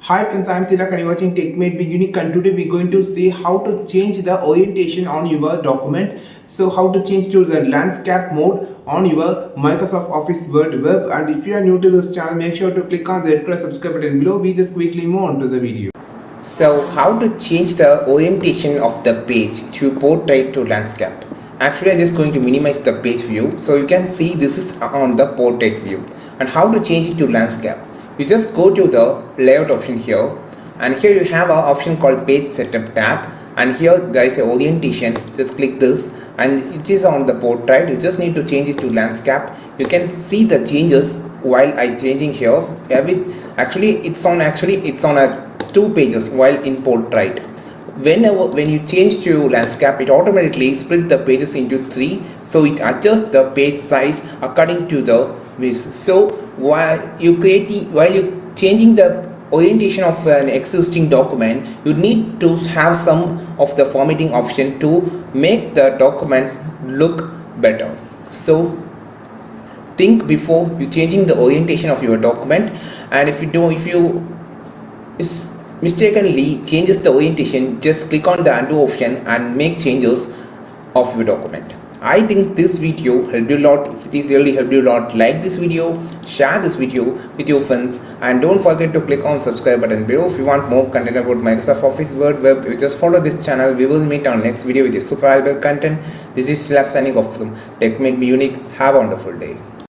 Hi friends, I am Tilak and you are watching TechMate Big Unique, and today we're going to see how to change the orientation on your document. So how to change to the landscape mode on your Microsoft Office Word web. And if you are new to this channel, make sure to click on the red color subscribe button below. We just quickly move on to the video. So how to change the orientation of the page to portrait to landscape. Actually, I'm just going to minimize the page view so you can see this is on the portrait view. And how to change it to landscape. You just go to the layout option here, and here you have an option called page setup tab, and here there is a orientation. Just click this and it is on the portrait. You just need to change it to landscape. You can see the changes while I changing here. Actually it's on a two pages while in portrait. When you change to landscape, it automatically split the pages into three, so it adjusts the page size according to the width. So while you changing the orientation of an existing document, you need to have some of the formatting option to make the document look better. So think before you changing the orientation of your document, and if you mistakenly changes the orientation, just click on the undo option and make changes of your document. I think this video helped you a lot. If it is really helped you a lot, like this video, share this video with your friends, and don't forget to click on subscribe button below. If you want more content about Microsoft Office Word web, you just follow this channel. We will meet on next video with super valuable content. This is Tilak signing off from TechMate Be Unique. Have a wonderful day.